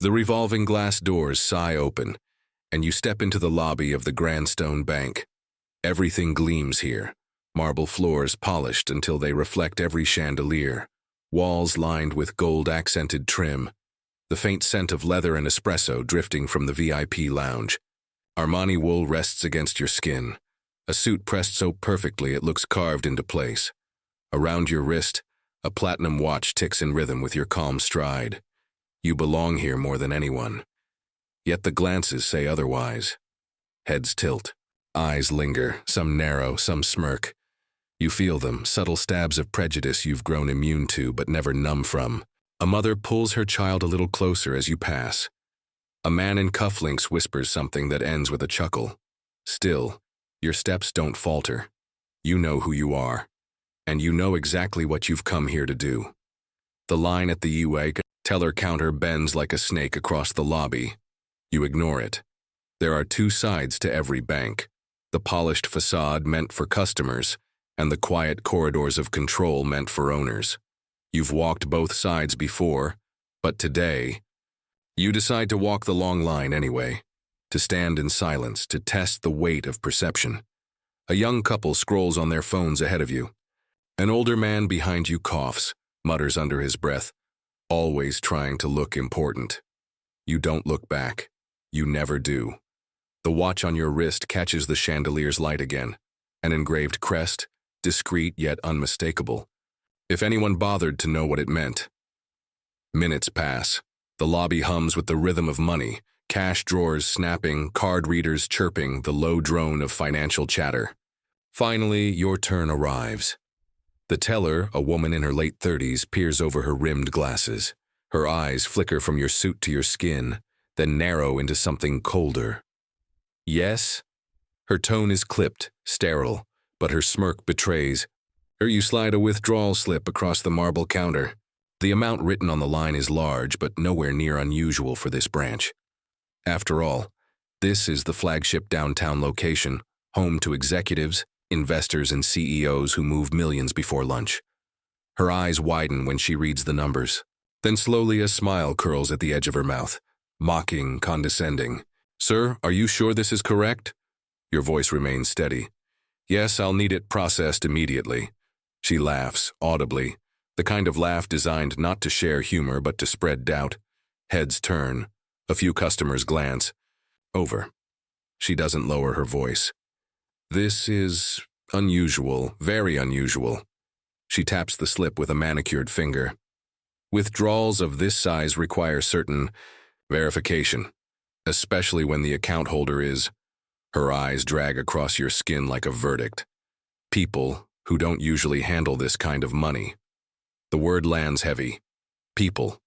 The revolving glass doors sigh open, and you step into the lobby of the Grand Stone Bank. Everything gleams here, marble floors polished until they reflect every chandelier, walls lined with gold-accented trim, the faint scent of leather and espresso drifting from the VIP lounge. Armani wool rests against your skin, a suit pressed so perfectly it looks carved into place. Around your wrist, a platinum watch ticks in rhythm with your calm stride. You belong here more than anyone. Yet the glances say otherwise. Heads tilt, eyes linger, some narrow, some smirk. You feel them, subtle stabs of prejudice you've grown immune to but never numb from. A mother pulls her child a little closer as you pass. A man in cufflinks whispers something that ends with a chuckle. Still, your steps don't falter. You know who you are, and you know exactly what you've come here to do. The line at the UA teller counter bends like a snake across the lobby. You ignore it. There are two sides to every bank, the polished facade meant for customers and the quiet corridors of control meant for owners. You've walked both sides before, but today, you decide to walk the long line anyway, to stand in silence, to test the weight of perception. A young couple scrolls on their phones ahead of you. An older man behind you coughs, mutters under his breath, always trying to look important. You don't look back. You never do. The watch on your wrist catches the chandelier's light again, an engraved crest, discreet yet unmistakable. If anyone bothered to know what it meant. Minutes pass. The lobby hums with the rhythm of money, cash drawers snapping, card readers chirping, the low drone of financial chatter. Finally, your turn arrives. The teller, a woman in her late 30s, peers over her rimmed glasses. Her eyes flicker from your suit to your skin, then narrow into something colder. Yes? Her tone is clipped, sterile, but her smirk betrays. You slide a withdrawal slip across the marble counter. The amount written on the line is large, but nowhere near unusual for this branch. After all, this is the flagship downtown location, home to executives, investors, and CEOs who move millions before lunch. Her eyes widen when she reads the numbers. Then slowly a smile curls at the edge of her mouth, mocking, condescending. Sir, are you sure this is correct? Your voice remains steady. Yes, I'll need it processed immediately. She laughs, audibly, the kind of laugh designed not to share humor but to spread doubt. Heads turn. A few customers glance. Over. She doesn't lower her voice. This is unusual, very unusual. She taps the slip with a manicured finger. Withdrawals of this size require certain verification, especially when the account holder is. Her eyes drag across your skin like a verdict. People who don't usually handle this kind of money. The word lands heavy. People.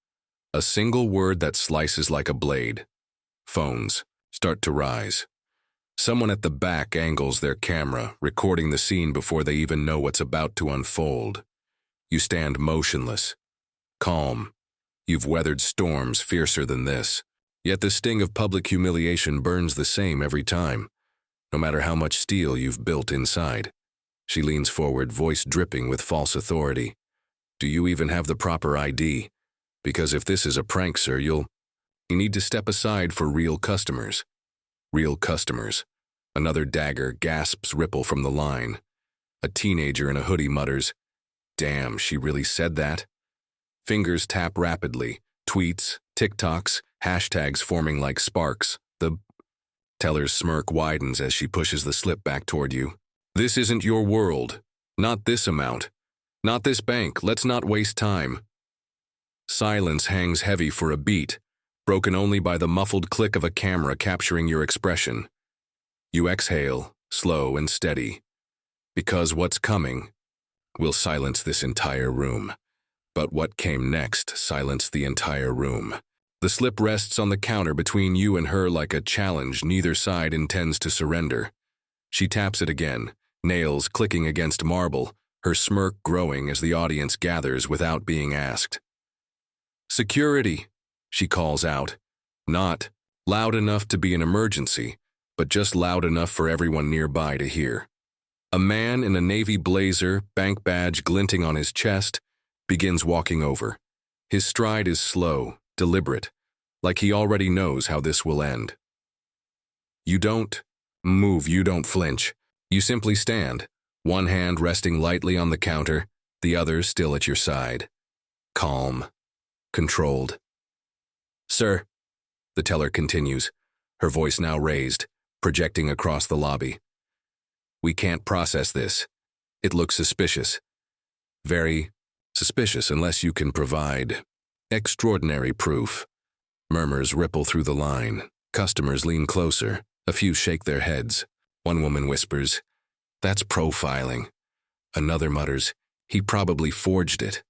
A single word that slices like a blade. Phones start to rise. Someone at the back angles their camera, recording the scene before they even know what's about to unfold. You stand motionless, calm. You've weathered storms fiercer than this. Yet the sting of public humiliation burns the same every time, no matter how much steel you've built inside. She leans forward, voice dripping with false authority. Do you even have the proper ID? Because if this is a prank, sir, you need to step aside for real customers. Real customers. Another dagger gasps ripple from the line. A teenager in a hoodie mutters, Damn, she really said that? Fingers tap rapidly. Tweets, TikToks, hashtags forming like sparks. The teller's smirk widens as she pushes the slip back toward you. This isn't your world. Not this amount. Not this bank. Let's not waste time. Silence hangs heavy for a beat, broken only by the muffled click of a camera capturing your expression. You exhale, slow and steady. Because what's coming will silence this entire room. But what came next silenced the entire room. The slip rests on the counter between you and her like a challenge neither side intends to surrender. She taps it again, nails clicking against marble, her smirk growing as the audience gathers without being asked. Security, she calls out. Not loud enough to be an emergency, but just loud enough for everyone nearby to hear. A man in a navy blazer, bank badge glinting on his chest, begins walking over. His stride is slow, deliberate, like he already knows how this will end. You don't move, you don't flinch. You simply stand, one hand resting lightly on the counter, the other still at your side. Calm, controlled. "Sir," the teller continues, her voice now raised, projecting across the lobby. "We can't process this. It looks suspicious. Very suspicious unless you can provide extraordinary proof." Murmurs ripple through the line. Customers lean closer. A few shake their heads. One woman whispers, "That's profiling." Another mutters, "He probably forged it."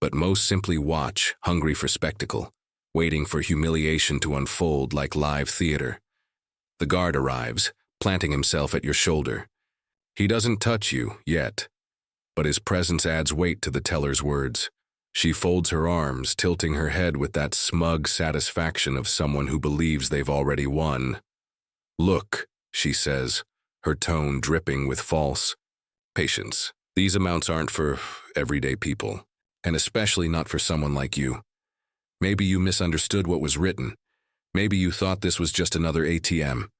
But most simply watch, hungry for spectacle, waiting for humiliation to unfold like live theater. The guard arrives, planting himself at your shoulder. He doesn't touch you, yet, but his presence adds weight to the teller's words. She folds her arms, tilting her head with that smug satisfaction of someone who believes they've already won. "Look," she says, her tone dripping with false patience. "These amounts aren't for everyday people, and especially not for someone like you. Maybe you misunderstood what was written. Maybe you thought this was just another ATM.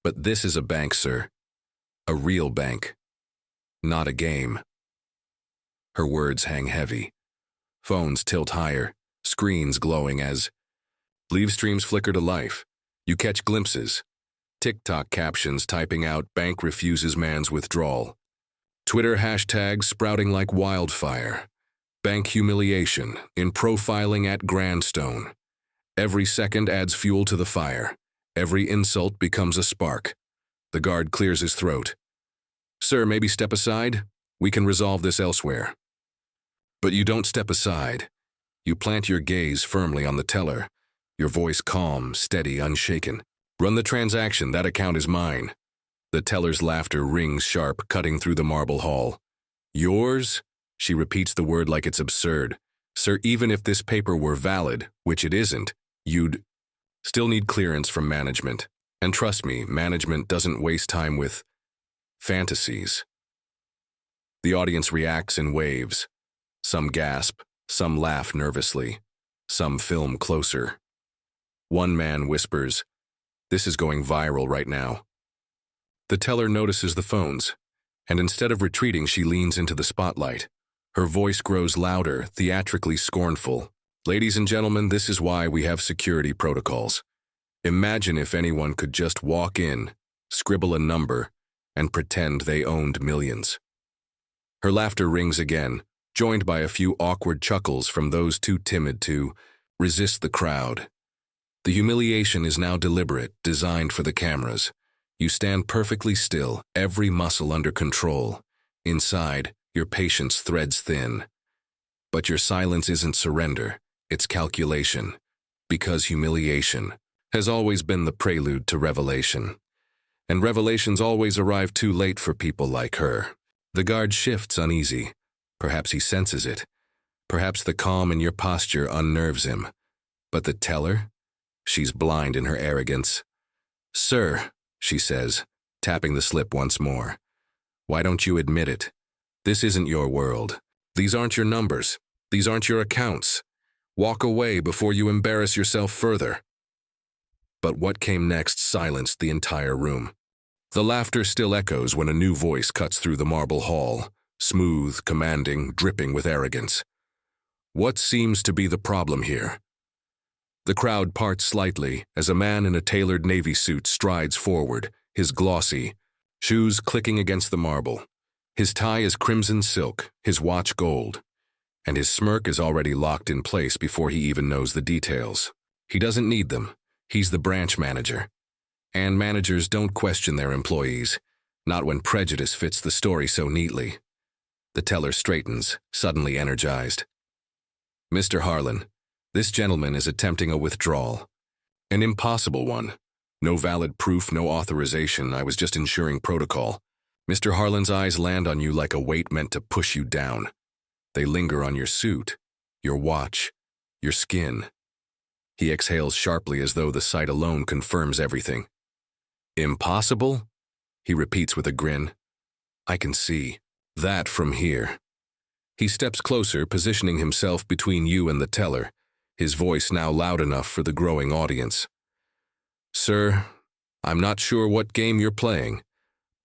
But this is a bank, sir. A real bank. Not a game." Her words hang heavy. Phones tilt higher, screens glowing as leave streams flicker to life. You catch glimpses. TikTok captions typing out "Bank refuses man's withdrawal." Twitter hashtags sprouting like wildfire. "Bank humiliation" in profiling at Grandstone. Every second adds fuel to the fire. Every insult becomes a spark. The guard clears his throat. "Sir, maybe step aside? We can resolve this elsewhere." But you don't step aside. You plant your gaze firmly on the teller, your voice calm, steady, unshaken. "Run the transaction, that account is mine." The teller's laughter rings sharp, cutting through the marble hall. "Yours?" She repeats the word like it's absurd. "Sir, even if this paper were valid, which it isn't, you'd still need clearance from management. And trust me, management doesn't waste time with fantasies." The audience reacts in waves. Some gasp, some laugh nervously, some film closer. One man whispers, "This is going viral right now." The teller notices the phones, and instead of retreating, she leans into the spotlight. Her voice grows louder, theatrically scornful. "Ladies and gentlemen, this is why we have security protocols. Imagine if anyone could just walk in, scribble a number, and pretend they owned millions." Her laughter rings again, joined by a few awkward chuckles from those too timid to resist the crowd. The humiliation is now deliberate, designed for the cameras. You stand perfectly still, every muscle under control. Inside, your patience threads thin. But your silence isn't surrender, it's calculation. Because humiliation has always been the prelude to revelation. And revelations always arrive too late for people like her. The guard shifts uneasy. Perhaps he senses it. Perhaps the calm in your posture unnerves him. But the teller? She's blind in her arrogance. "Sir," she says, tapping the slip once more, "why don't you admit it? This isn't your world. These aren't your numbers. These aren't your accounts. Walk away before you embarrass yourself further." But what came next silenced the entire room. The laughter still echoes when a new voice cuts through the marble hall, smooth, commanding, dripping with arrogance. "What seems to be the problem here?" The crowd parts slightly as a man in a tailored navy suit strides forward, his glossy shoes clicking against the marble. His tie is crimson silk, his watch gold, and his smirk is already locked in place before he even knows the details. He doesn't need them. He's the branch manager. And managers don't question their employees, not when prejudice fits the story so neatly. The teller straightens, suddenly energized. "Mr. Harlan, this gentleman is attempting a withdrawal. An impossible one. No valid proof, no authorization. I was just ensuring protocol." Mr. Harlan's eyes land on you like a weight meant to push you down. They linger on your suit, your watch, your skin. He exhales sharply as though the sight alone confirms everything. "Impossible?" he repeats with a grin. "I can see that from here." He steps closer, positioning himself between you and the teller, his voice now loud enough for the growing audience. "Sir, I'm not sure what game you're playing,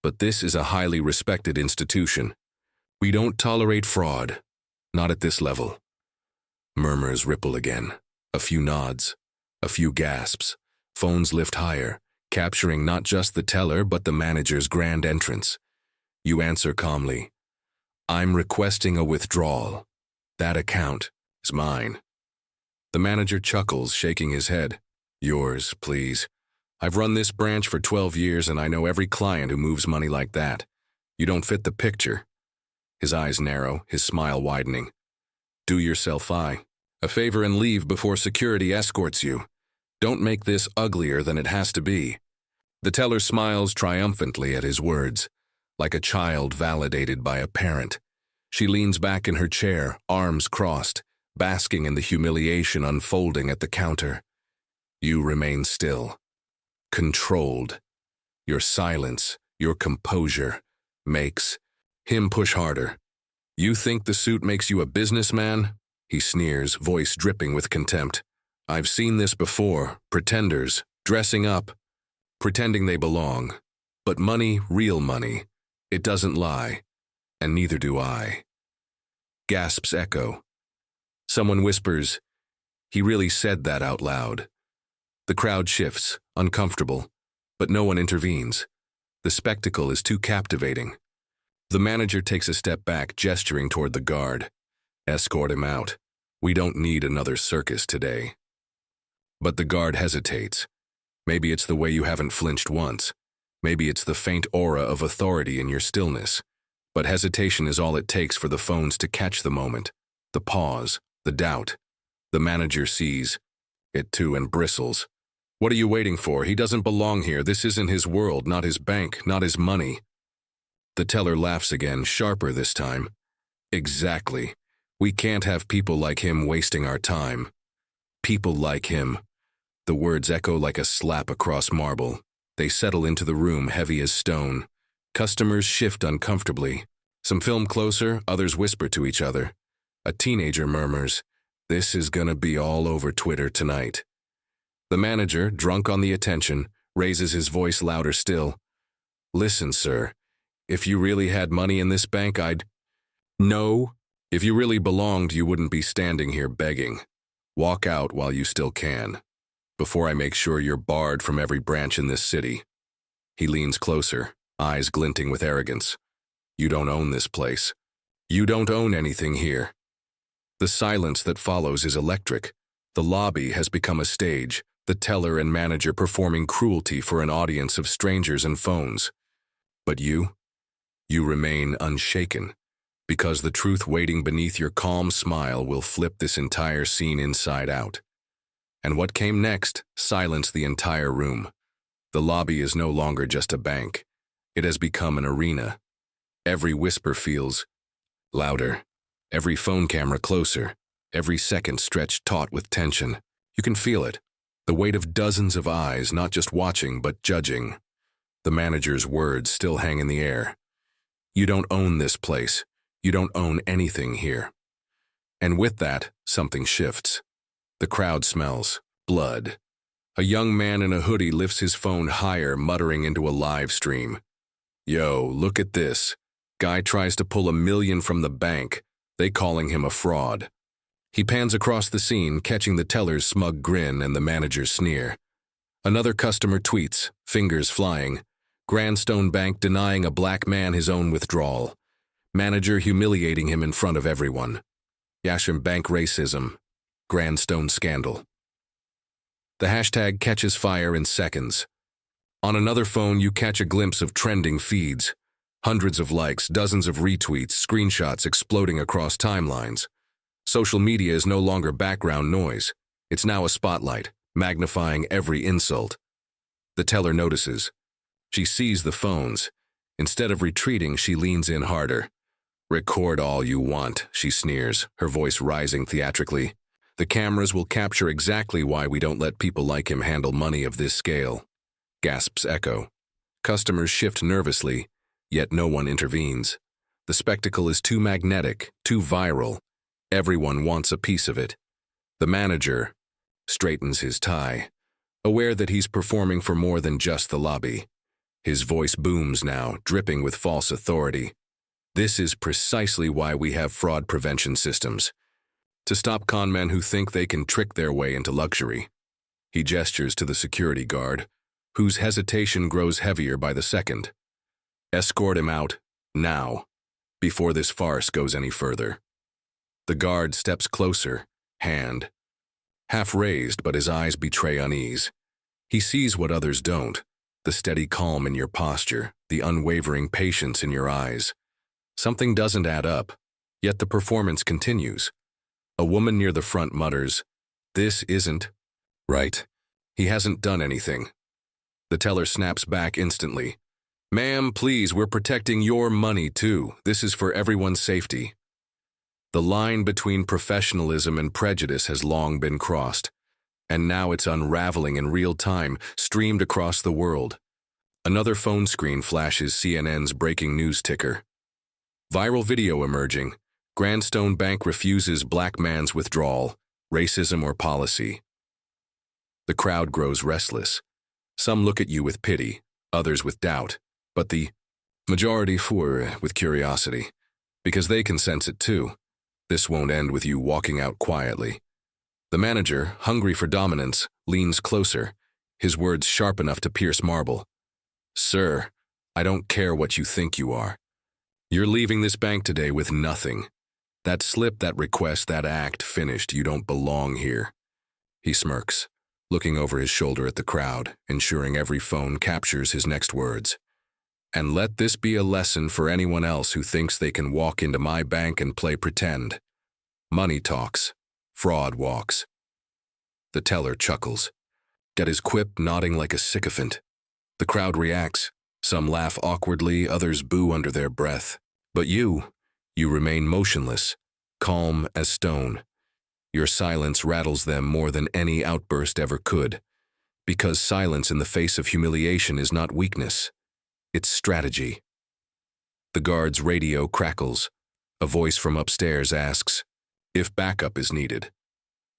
but this is a highly respected institution. We don't tolerate fraud, not at this level." Murmurs ripple again. A few nods, a few gasps. Phones lift higher, capturing not just the teller but the manager's grand entrance. You answer calmly, "I'm requesting a withdrawal. That account is mine." The manager chuckles, shaking his head. "Yours, please. I've run this branch for 12 years and I know every client who moves money like that. You don't fit the picture." His eyes narrow, his smile widening. "Do yourself a favor and leave before security escorts you. Don't make this uglier than it has to be." The teller smiles triumphantly at his words, like a child validated by a parent. She leans back in her chair, arms crossed, basking in the humiliation unfolding at the counter. You remain still, controlled. Your silence, your composure, makes him push harder. "You think the suit makes you a businessman?" He sneers, voice dripping with contempt. "I've seen this before, pretenders, dressing up, pretending they belong. But money, real money, it doesn't lie, and neither do I." Gasps echo. Someone whispers, "He really said that out loud." The crowd shifts, uncomfortable, but no one intervenes. The spectacle is too captivating. The manager takes a step back, gesturing toward the guard. "Escort him out. We don't need another circus today." But the guard hesitates. Maybe it's the way you haven't flinched once. Maybe it's the faint aura of authority in your stillness. But hesitation is all it takes for the phones to catch the moment, the pause, the doubt. The manager sees it too and bristles. "What are you waiting for? He doesn't belong here. This isn't his world, not his bank, not his money." The teller laughs again, sharper this time. "Exactly. We can't have people like him wasting our time." People like him. The words echo like a slap across marble. They settle into the room heavy as stone. Customers shift uncomfortably. Some film closer, others whisper to each other. A teenager murmurs, "This is gonna be all over Twitter tonight." The manager, drunk on the attention, raises his voice louder still. "Listen, sir, if you really had money in this bank, I'd—" "No, if you really belonged, you wouldn't be standing here begging. Walk out while you still can, before I make sure you're barred from every branch in this city." He leans closer, eyes glinting with arrogance. "You don't own this place. You don't own anything here." The silence that follows is electric. The lobby has become a stage, the teller and manager performing cruelty for an audience of strangers and phones. But you remain unshaken, because the truth waiting beneath your calm smile will flip this entire scene inside out. And what came next silenced the entire room. The lobby is no longer just a bank. It has become an arena. Every whisper feels louder, every phone camera closer, every second stretched taut with tension. You can feel it, the weight of dozens of eyes not just watching but judging. The manager's words still hang in the air. "You don't own this place. You don't own anything here." And with that, something shifts. The crowd smells blood. A young man in a hoodie lifts his phone higher, muttering into a live stream. "Yo, look at this. Guy tries to pull $1 million from the bank. They calling him a fraud." He pans across the scene, catching the teller's smug grin and the manager's sneer. Another customer tweets, fingers flying. Grandstone Bank denying a black man his own withdrawal. Manager humiliating him in front of everyone. Yashim Bank racism. Grandstone scandal. The hashtag catches fire in seconds. On another phone, you catch a glimpse of trending feeds. Hundreds of likes, dozens of retweets, screenshots exploding across timelines. Social media is no longer background noise. It's now a spotlight, magnifying every insult. The teller notices. She sees the phones. Instead of retreating, she leans in harder. "Record all you want," she sneers, her voice rising theatrically. "The cameras will capture exactly why we don't let people like him handle money of this scale." Gasps echo. Customers shift nervously, yet no one intervenes. The spectacle is too magnetic, too viral. Everyone wants a piece of it. The manager straightens his tie, aware that he's performing for more than just the lobby. His voice booms now, dripping with false authority. This is precisely why we have fraud prevention systems. To stop conmen who think they can trick their way into luxury. He gestures to the security guard, whose hesitation grows heavier by the second. Escort him out, now, before this farce goes any further. The guard steps closer, hand half raised, but his eyes betray unease. He sees what others don't, the steady calm in your posture, the unwavering patience in your eyes. Something doesn't add up, yet the performance continues. A woman near the front mutters, "This isn't right. He hasn't done anything." The teller snaps back instantly. "Ma'am, please, we're protecting your money too. This is for everyone's safety." The line between professionalism and prejudice has long been crossed, and now it's unraveling in real time, streamed across the world. Another phone screen flashes CNN's breaking news ticker. Viral video emerging. Grandstone Bank refuses black man's withdrawal, racism or policy. The crowd grows restless. Some look at you with pity, others with doubt, but the majority with curiosity, because they can sense it too. This won't end with you walking out quietly. The manager, hungry for dominance, leans closer, his words sharp enough to pierce marble. "Sir, I don't care what you think you are. You're leaving this bank today with nothing. That slip, that request, that act, finished. You don't belong here." He smirks, looking over his shoulder at the crowd, ensuring every phone captures his next words. "And let this be a lesson for anyone else who thinks they can walk into my bank and play pretend. Money talks, fraud walks." The teller chuckles, at his quip nodding like a sycophant. The crowd reacts. Some laugh awkwardly, others boo under their breath. But you remain motionless, calm as stone. Your silence rattles them more than any outburst ever could, because silence in the face of humiliation is not weakness. It's strategy. The guard's radio crackles. A voice from upstairs asks if backup is needed.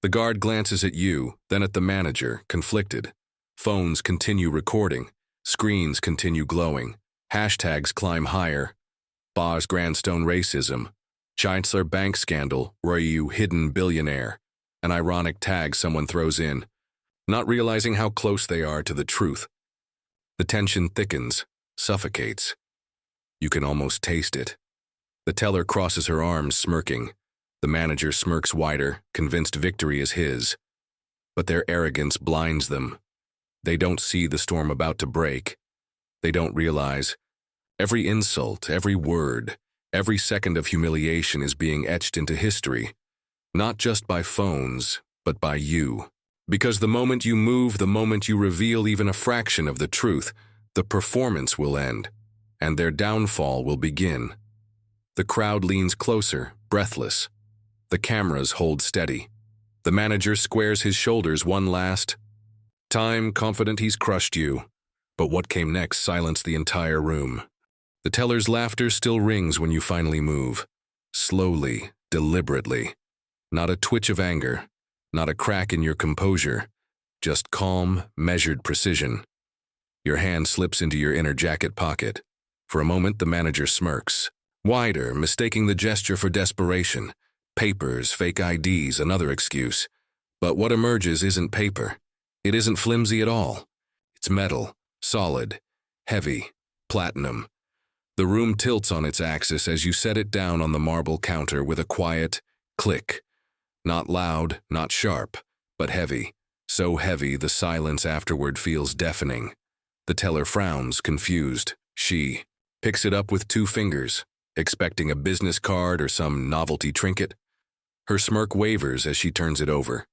The guard glances at you, then at the manager, conflicted. Phones continue recording. Screens continue glowing. Hashtags climb higher. Bars Grandstone racism. Chancellor Bank scandal, were you hidden billionaire? An ironic tag someone throws in, not realizing how close they are to the truth. The tension thickens. Suffocates. You can almost taste it. The teller crosses her arms, smirking. The manager smirks wider, convinced victory is his. But their arrogance blinds them. They don't see the storm about to break. They don't realize every insult, every word, every second of humiliation is being etched into history, not just by phones, but by you. Because the moment you move, the moment you reveal even a fraction of the truth, the performance will end, and their downfall will begin. The crowd leans closer, breathless. The cameras hold steady. The manager squares his shoulders one last time, confident he's crushed you. But what came next silenced the entire room. The teller's laughter still rings when you finally move. Slowly, deliberately. Not a twitch of anger, not a crack in your composure, just calm, measured precision. Your hand slips into your inner jacket pocket. For a moment, the manager smirks. Wider, mistaking the gesture for desperation. Papers, fake IDs, another excuse. But what emerges isn't paper. It isn't flimsy at all. It's metal, solid, heavy, platinum. The room tilts on its axis as you set it down on the marble counter with a quiet click. Not loud, not sharp, but heavy. So heavy the silence afterward feels deafening. The teller frowns, confused. She picks it up with 2 fingers, expecting a business card or some novelty trinket. Her smirk wavers as she turns it over.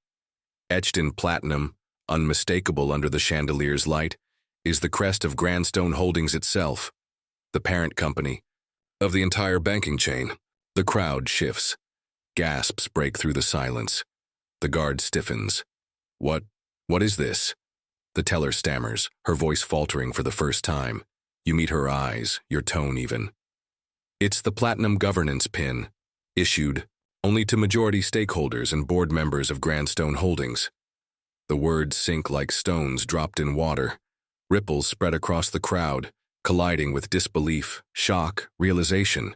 Etched in platinum, unmistakable under the chandelier's light, is the crest of Grandstone Holdings itself, the parent company of the entire banking chain. The crowd shifts. Gasps break through the silence. The guard stiffens. What is this?" The teller stammers, her voice faltering for the first time. You meet her eyes, your tone even. "It's the platinum governance pin, issued only to majority stakeholders and board members of Grandstone Holdings. The words sink like stones dropped in water. Ripples spread across the crowd, colliding with disbelief, shock, realization.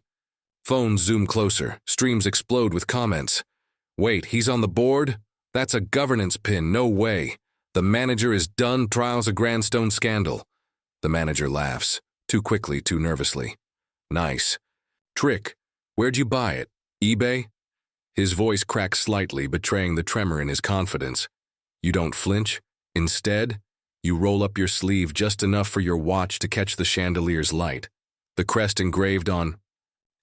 Phones zoom closer, streams explode with comments. Wait, he's on the board? That's a governance pin, no way. The manager is done, trials a Grandstone scandal. The manager laughs, too quickly, too nervously. Nice. Trick. Where'd you buy it? eBay? His voice cracks slightly, betraying the tremor in his confidence. You don't flinch. Instead, you roll up your sleeve just enough for your watch to catch the chandelier's light. The crest engraved on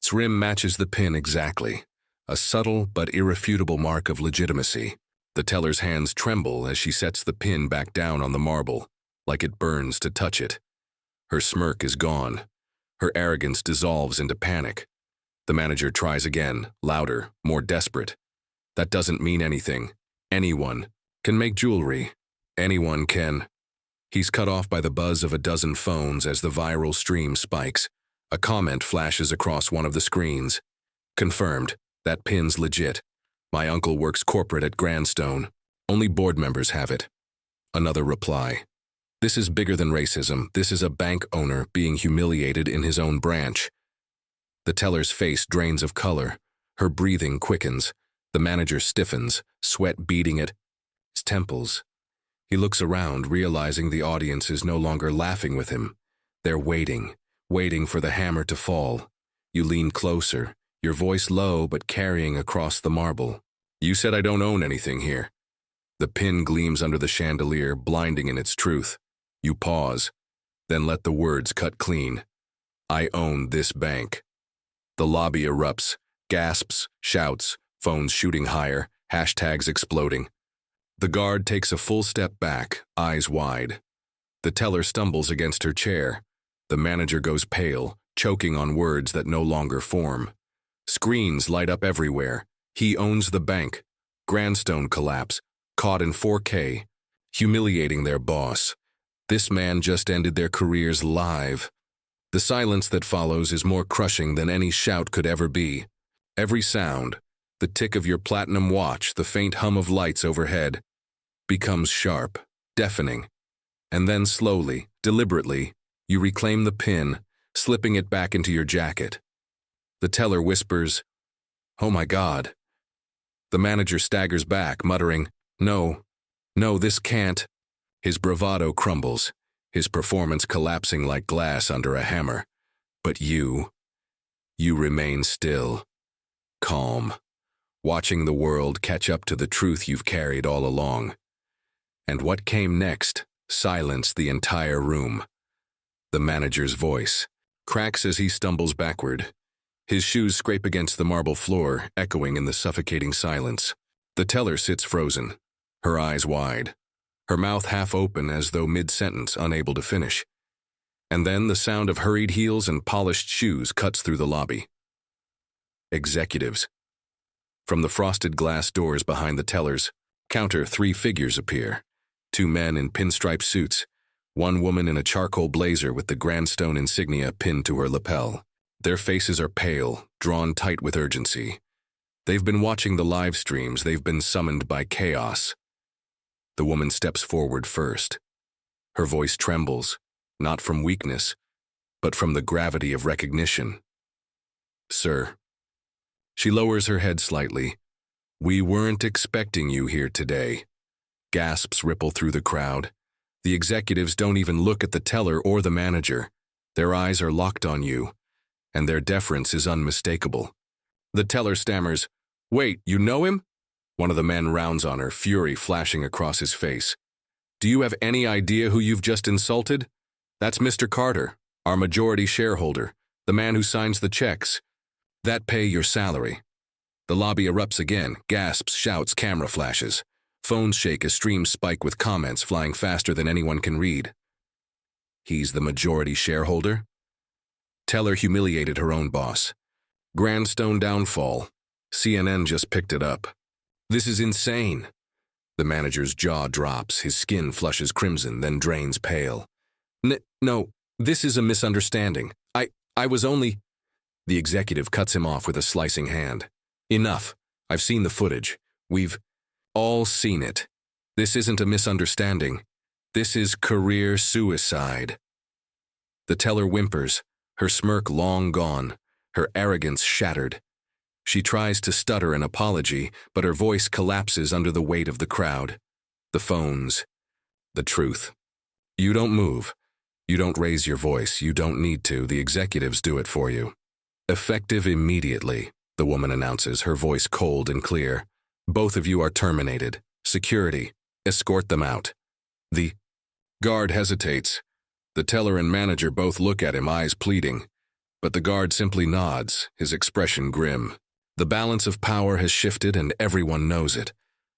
its rim matches the pin exactly, a subtle but irrefutable mark of legitimacy. The teller's hands tremble as she sets the pin back down on the marble, like it burns to touch it. Her smirk is gone. Her arrogance dissolves into panic. The manager tries again, louder, more desperate. That doesn't mean anything. Anyone can make jewelry. Anyone can. He's cut off by the buzz of a dozen phones as the viral stream spikes. A comment flashes across one of the screens. Confirmed. That pin's legit. My uncle works corporate at Grandstone. Only board members have it. Another reply. This is bigger than racism. This is a bank owner being humiliated in his own branch. The teller's face drains of color. Her breathing quickens. The manager stiffens, sweat beading at his temples. He looks around, realizing the audience is no longer laughing with him. They're waiting for the hammer to fall. You lean closer, your voice low but carrying across the marble. You said I don't own anything here. The pin gleams under the chandelier, blinding in its truth. You pause, then let the words cut clean. I own this bank. The lobby erupts, gasps, shouts, phones shooting higher, hashtags exploding. The guard takes a full step back, eyes wide. The teller stumbles against her chair. The manager goes pale, choking on words that no longer form. Screens light up everywhere. He owns the bank. Grandstone collapse, caught in 4K, humiliating their boss. This man just ended their careers live. The silence that follows is more crushing than any shout could ever be. Every sound, the tick of your platinum watch, the faint hum of lights overhead, becomes sharp, deafening. And then slowly, deliberately, you reclaim the pin, slipping it back into your jacket. The teller whispers, "Oh my God." The manager staggers back, muttering, No, this can't." His bravado crumbles, his performance collapsing like glass under a hammer. But you remain still, calm, watching the world catch up to the truth you've carried all along. And what came next silenced the entire room. The manager's voice cracks as he stumbles backward. His shoes scrape against the marble floor, echoing in the suffocating silence. The teller sits frozen, her eyes wide, her mouth half open as though mid-sentence, unable to finish. And then the sound of hurried heels and polished shoes cuts through the lobby. Executives. From the frosted glass doors behind the tellers, counter 3 figures appear. 2 men in pinstripe suits, 1 woman in a charcoal blazer with the Grandstone insignia pinned to her lapel. Their faces are pale, drawn tight with urgency. They've been watching the live streams. They've been summoned by chaos. The woman steps forward first. Her voice trembles, not from weakness, but from the gravity of recognition. "Sir." She lowers her head slightly. "We weren't expecting you here today." Gasps ripple through the crowd. The executives don't even look at the teller or the manager. Their eyes are locked on you, and their deference is unmistakable. The teller stammers, "Wait, you know him?" One of the men rounds on her, fury flashing across his face. "Do you have any idea who you've just insulted? That's Mr. Carter, our majority shareholder, the man who signs the checks. That pay your salary." The lobby erupts again, gasps, shouts, camera flashes. Phones shake as streams spike with comments flying faster than anyone can read. He's the majority shareholder? Teller humiliated her own boss. Grandstone downfall. CNN just picked it up. This is insane. The manager's jaw drops, his skin flushes crimson, then drains pale. No, this is a misunderstanding. I was only... The executive cuts him off with a slicing hand. Enough. I've seen the footage. We've all seen it. This isn't a misunderstanding. This is career suicide. The teller whimpers, her smirk long gone, her arrogance shattered. She tries to stutter an apology, but her voice collapses under the weight of the crowd. The phones. The truth. You don't move. You don't raise your voice. You don't need to. The executives do it for you. Effective immediately, the woman announces, her voice cold and clear. Both of you are terminated. Security. Escort them out. The guard hesitates. The teller and manager both look at him, eyes pleading. But the guard simply nods, his expression grim. The balance of power has shifted and everyone knows it.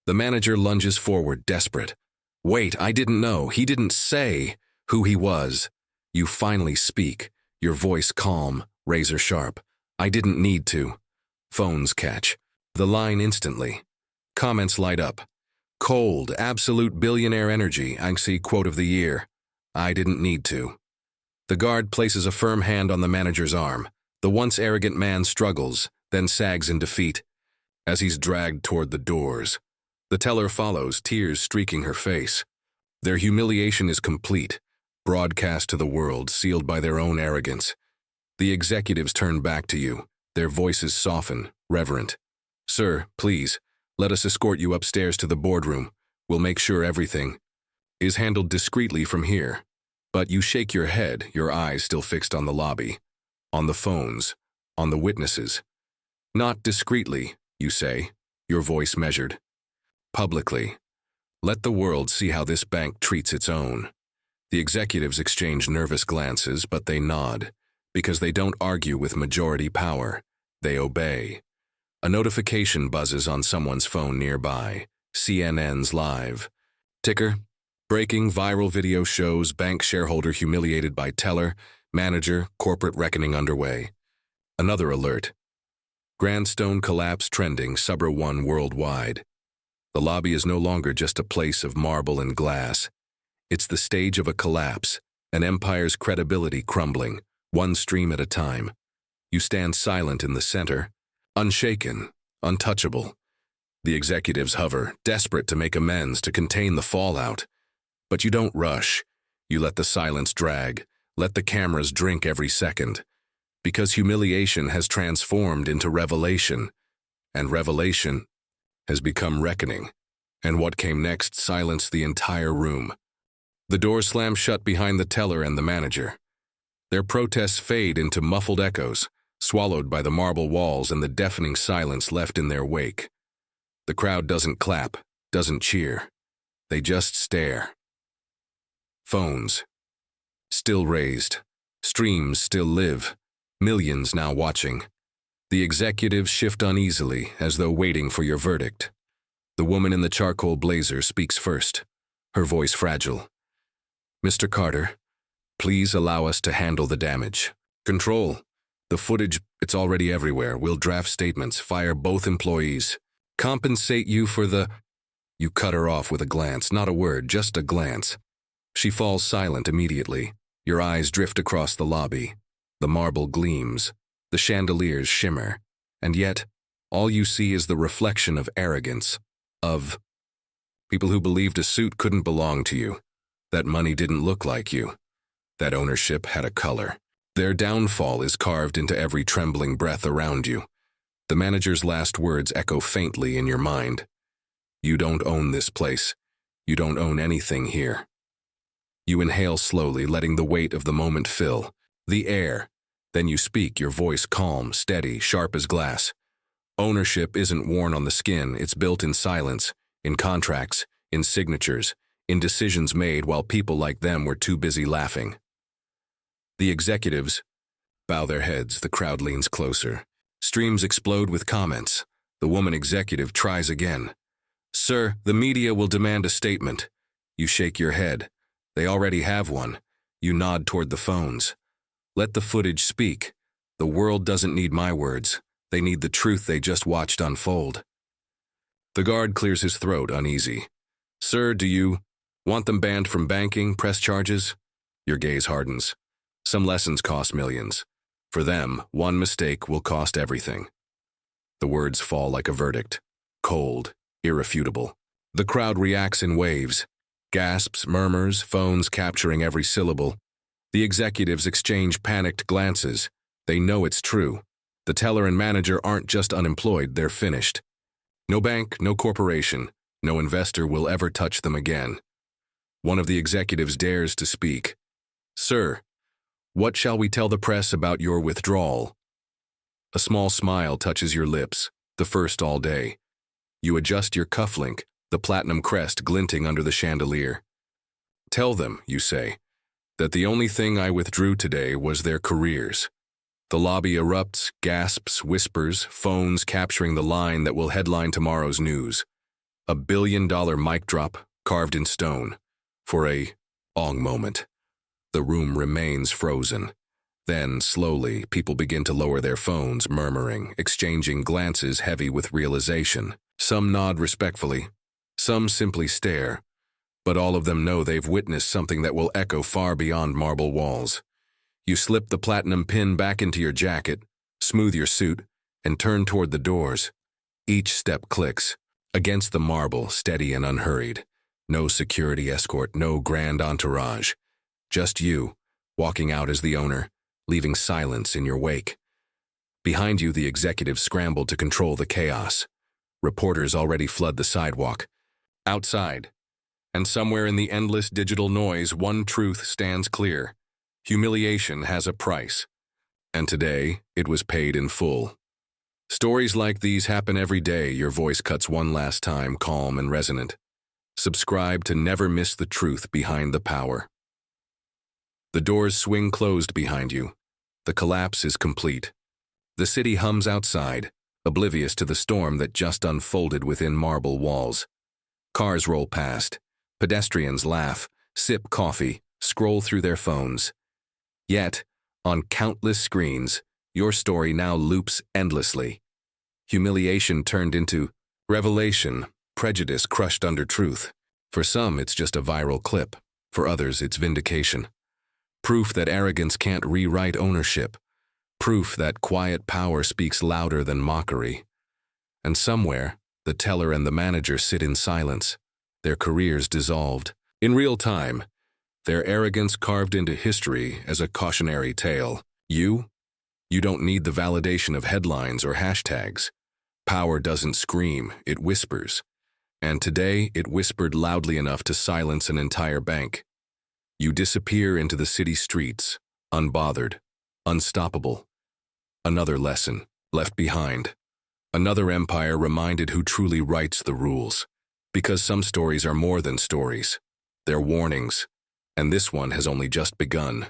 The manager lunges forward, desperate. Wait, I didn't know. He didn't say who he was. You finally speak, your voice calm, razor sharp. I didn't need to. Phones catch. The line instantly. Comments light up. Cold, absolute billionaire energy, I see quote of the year. I didn't need to. The guard places a firm hand on the manager's arm. The once arrogant man struggles, then sags in defeat. As he's dragged toward the doors, the teller follows, tears streaking her face. Their humiliation is complete, broadcast to the world, sealed by their own arrogance. The executives turn back to you, their voices soften, reverent. Sir, please, let us escort you upstairs to the boardroom. We'll make sure everything is handled discreetly from here. But you shake your head, your eyes still fixed on the lobby, on the phones, on the witnesses. Not discreetly, you say, your voice measured. Publicly. Let the world see how this bank treats its own. The executives exchange nervous glances, but they nod, because they don't argue with majority power. They obey. A notification buzzes on someone's phone nearby. CNN's live. Ticker. Breaking viral video shows bank shareholder humiliated by teller, manager, corporate reckoning underway. Another alert. Grandstone collapse trending, Subra 1 worldwide. The lobby is no longer just a place of marble and glass. It's the stage of a collapse, an empire's credibility crumbling, one stream at a time. You stand silent in the center, unshaken, untouchable. The executives hover, desperate to make amends, to contain the fallout. But you don't rush. You let the silence drag, let the cameras drink every second. Because humiliation has transformed into revelation, and revelation has become reckoning. And what came next silenced the entire room. The door slams shut behind the teller and the manager. Their protests fade into muffled echoes, swallowed by the marble walls and the deafening silence left in their wake. The crowd doesn't clap, doesn't cheer. They just stare. Phones. Still raised. Streams still live. Millions now watching. The executives shift uneasily, as though waiting for your verdict. The woman in the charcoal blazer speaks first, her voice fragile. Mr. Carter, please allow us to handle the damage. Control. The footage, it's already everywhere. We'll draft statements, fire both employees. Compensate you for the... You cut her off with a glance, not a word, just a glance. She falls silent immediately. Your eyes drift across the lobby. The marble gleams. The chandeliers shimmer. And yet, all you see is the reflection of arrogance. Of people who believed a suit couldn't belong to you. That money didn't look like you. That ownership had a color. Their downfall is carved into every trembling breath around you. The manager's last words echo faintly in your mind. You don't own this place. You don't own anything here. You inhale slowly, letting the weight of the moment fill the air. Then you speak, your voice calm, steady, sharp as glass. Ownership isn't worn on the skin, it's built in silence, in contracts, in signatures, in decisions made while people like them were too busy laughing. The executives bow their heads, the crowd leans closer. Streams explode with comments. The woman executive tries again. Sir, the media will demand a statement. You shake your head. They already have one. You nod toward the phones. Let the footage speak. The world doesn't need my words. They need the truth they just watched unfold. The guard clears his throat, uneasy. Sir, do you want them banned from banking, press charges? Your gaze hardens. Some lessons cost millions. For them, one mistake will cost everything. The words fall like a verdict. cold, irrefutable. The crowd reacts in waves. Gasps, murmurs, phones capturing every syllable. The executives exchange panicked glances. They know it's true. The teller and manager aren't just unemployed, they're finished. No bank, no corporation, no investor will ever touch them again. One of the executives dares to speak. "Sir, what shall we tell the press about your withdrawal?" A small smile touches your lips, the first all day. You adjust your cufflink, the platinum crest glinting under the chandelier. "Tell them," you say, "that the only thing I withdrew today was their careers." The lobby erupts, gasps, whispers, phones capturing the line that will headline tomorrow's news. $1 billion mic drop, carved in stone. For a long moment, the room remains frozen. Then, slowly, people begin to lower their phones, murmuring, exchanging glances heavy with realization. Some nod respectfully, some simply stare, but all of them know they've witnessed something that will echo far beyond marble walls. You slip the platinum pin back into your jacket, smooth your suit, and turn toward the doors. Each step clicks, against the marble, steady and unhurried. No security escort, no grand entourage. Just you, walking out as the owner, leaving silence in your wake. Behind you, the executives scramble to control the chaos. Reporters already flood the sidewalk. Outside, and somewhere in the endless digital noise, one truth stands clear. Humiliation has a price. And today, it was paid in full. Stories like these happen every day. Your voice cuts one last time, calm and resonant. Subscribe to never miss the truth behind the power. The doors swing closed behind you. The collapse is complete. The city hums outside, oblivious to the storm that just unfolded within marble walls. Cars roll past. Pedestrians laugh, sip coffee, scroll through their phones. Yet, on countless screens, your story now loops endlessly. Humiliation turned into revelation, prejudice crushed under truth. For some, it's just a viral clip. For others, it's vindication. Proof that arrogance can't rewrite ownership. Proof that quiet power speaks louder than mockery. And somewhere, the teller and the manager sit in silence, their careers dissolved. In real time, their arrogance carved into history as a cautionary tale. You don't need the validation of headlines or hashtags. Power doesn't scream, it whispers. And today, it whispered loudly enough to silence an entire bank. You disappear into the city streets, unbothered, unstoppable. Another lesson, left behind. Another empire reminded who truly writes the rules. Because some stories are more than stories. They're warnings. And this one has only just begun.